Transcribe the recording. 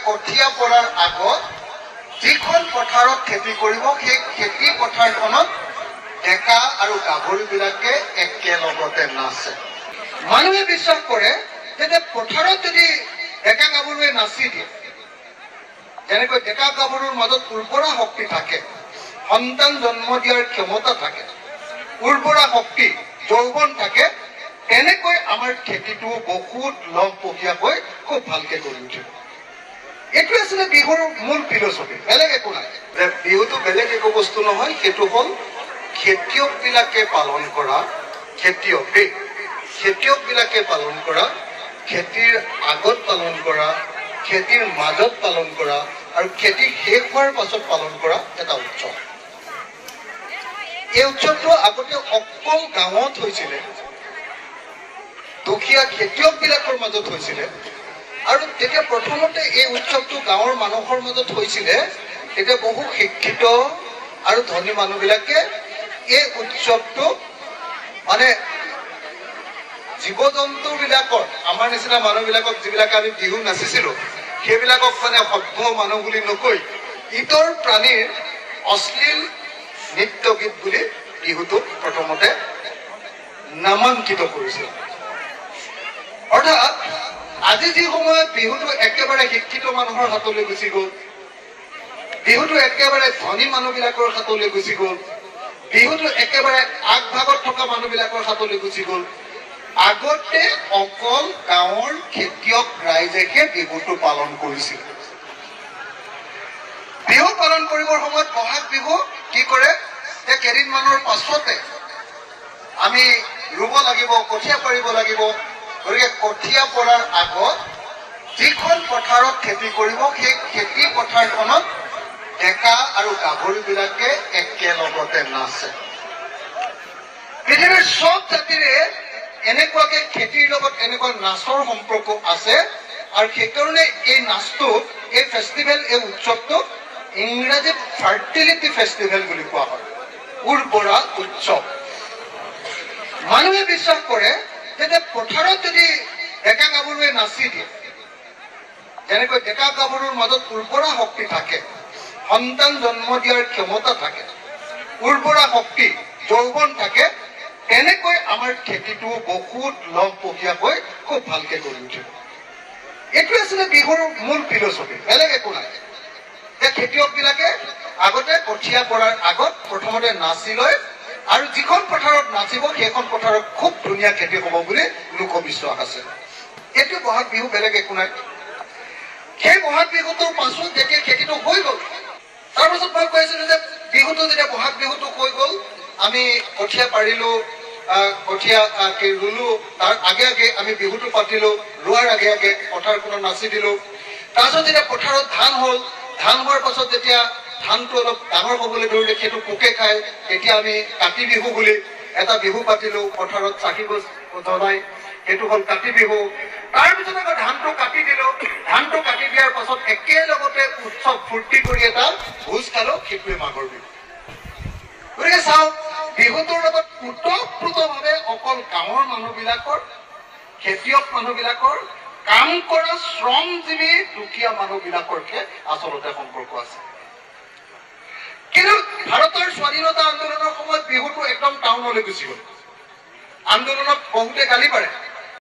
কঠীয়া পৰাৰ আগত যিখন পথাৰত খেতি কৰিব সেই খেতি পথাৰখনত ডেকা আৰু গাভৰুবিলাকে একেলগতে নাচে। মানুহে বিশ্বাস কৰে যে পথাৰত যদি ডেকা গাভৰুৱে নাচি দিয়ে, যেনেকৈ ডেকা গাভৰুৰ মাজত উৰ্বৰা শক্তি থাকে, সন্তান জন্ম দিয়াৰ ক্ষমতা থাকে, উৰ্বৰা শক্তি যৌৱন থাকে, তেনেকৈ আমাৰ খেতিটো বহুত লহপহীয়াকৈ খুব ভালকে কৰি উঠিব। এইটো আছিলে বিহুৰ মূল ফিলচফি, বেলেগ একো নাই। যে বিহুটো বেলেগ একো বস্তু নহয়, সেইটো হ'ল খেতিয়কবিলাকে পালন কৰা, খেতিয়কবিলাকে পালন কৰা, খেতিৰ আগত পালন কৰা, খেতিৰ মাজত পালন কৰা আৰু খেতি শেষ হোৱাৰ পাছত পালন কৰা এটা উৎসৱ। এই উৎসৱটো আগতে অকল গাঁৱত হৈছিলে, দুখীয়া খেতিয়কবিলাকৰ মাজত হৈছিলে। আৰু তেতিয়া প্ৰথমতে এই উৎসৱটো গাঁৱৰ মানুহৰ মাজত হৈছিলে, তেতিয়া বহু শিক্ষিত আৰু ধনী মানুহবিলাকে এই উৎসৱটো মানে জীৱ জন্তুবিলাকৰ, আমাৰ নিচিনা মানুহবিলাকক যিবিলাকে আমি বিহু নাচিছিলোঁ, সেইবিলাকক মানে সভ্য মানুহ বুলি নকৈ ইতৰ প্ৰাণীৰ অশ্লীল নৃত্য গীত বুলি বিহুটোক প্ৰথমতে নামাঙ্কিত কৰিছিল। অৰ্থাৎ আজি যি সময়ত বিহুটো একেবাৰে শিক্ষিত মানুহৰ হাতলৈ গুচি গ'ল, বিহুটো একেবাৰে ধনী মানুহবিলাকৰ হাতলৈ গুচি গ'ল, বিহুটো একেবাৰে আগভাগত থকা মানুহবিলাকৰ হাতলৈ গুচি গ'ল, আগতে অকল গাঁৱৰ খেতিয়ক ৰাইজেহে বিহুটো পালন কৰিছিল। বিহু পালন কৰিবৰ সময়ত বহাগ বিহু কি কৰে, যে কেইদিনমানৰ পাছতে আমি ৰুব লাগিব, কঠীয়া পাৰিব লাগিব। গতিকে কঠীয়া পৰাৰ আগত যিখন পথাৰত খেতি কৰিব সেই খেতি পথাৰখনত ডেকা আৰু গাভৰুবিলাকে একেলগতে নাচে। পৃথিৱীৰ চব জাতিৰে এনেকুৱাকে খেতিৰ লগত এনেকুৱা নাচৰ সম্পৰ্ক আছে। আৰু সেইকাৰণে এই নাচটো, এই ফেষ্টিভেল, এই উৎসৱটোক ইংৰাজীত ফাৰ্টিলিটি ফেষ্টিভেল বুলি কোৱা হয়, উৰ্বৰা উৎসৱ। মানুহে বিশ্বাস কৰে যে পথাৰত যদি ডেকা গাভৰুৱে নাচি দিয়ে, যেনেকৈ ডেকা গাভৰুৰ মাজত উৰ্বৰা শক্তি থাকে, সন্তান জন্ম দিয়াৰ ক্ষমতা থাকে, উৰ্বৰা শক্তি যৌৱন থাকে, তেনেকৈ আমাৰ খেতিটো বহুত লহপহীয়াকৈ খুব ভালকে কৰি উঠিব। এইটো আছিলে বিহুৰ মূল ফিলচফি, বেলেগ একো নাই। যে খেতিয়কবিলাকে আগতে কঠীয়া পৰাৰ আগত প্ৰথমতে নাচি লয়, আৰু যিখন পথাৰত নাচিব সেইখন পথাৰত খুব ধুনীয়া খেতি হ'ব বুলি লোকবিশ্বাস আছে। এইটো বহাগ বিহু, বেলেগ একো নাই। সেই বহাগ বিহুটোৰ পাছত যেতিয়া খেতিটো হৈ গ'ল, তাৰপাছত মই কৈ আছিলো যে বিহুটো যেতিয়া বহাগ বিহুটো হৈ গ'ল, আমি কঠীয়া পাৰিলো, কঠীয়া ৰুলো, তাৰ আগে আগে আমি বিহুটো পাতিলো, ৰোৱাৰ আগে আগে পথাৰখনত নাচি দিলো। তাৰপাছত যেতিয়া পথাৰত ধান হ'ল, ধান হোৱাৰ পাছত যেতিয়া ধানটো অলপ ডাঙৰ হ'বলৈ ধৰিলে, সেইটো পোকে খায়, তেতিয়া আমি কাতি বিহু বুলি এটা বিহু পাতিলো, পথাৰত চাকি গছ জ্বলাই, সেইটো হ'ল কাতি বিহু। তাৰপিছত আকৌ ধানটো কাটি দিলো, ধানটো কাটি দিয়াৰ পাছত একেলগতে উৎসৱ ফূৰ্তি কৰি এটা ভোজ খালো, সেইটোৱে মাঘৰ বিহু। গতিকে চাওক, বিহুটোৰ লগত ওতঃপ্ৰোতভাৱে অকল গাঁৱৰ মানুহবিলাকৰ, খেতিয়ক মানুহবিলাকৰ, কাম কৰা শ্ৰমজীৱী দুখীয়া মানুহবিলাকৰহে আচলতে সম্পৰ্ক আছে। কিন্তু ভাৰতৰ স্বাধীনতা আন্দোলনৰ সময়ত বিহুটো একদম টাউনলৈ গুচি গ'ল। আন্দোলনক বহুতে গালি পাৰে।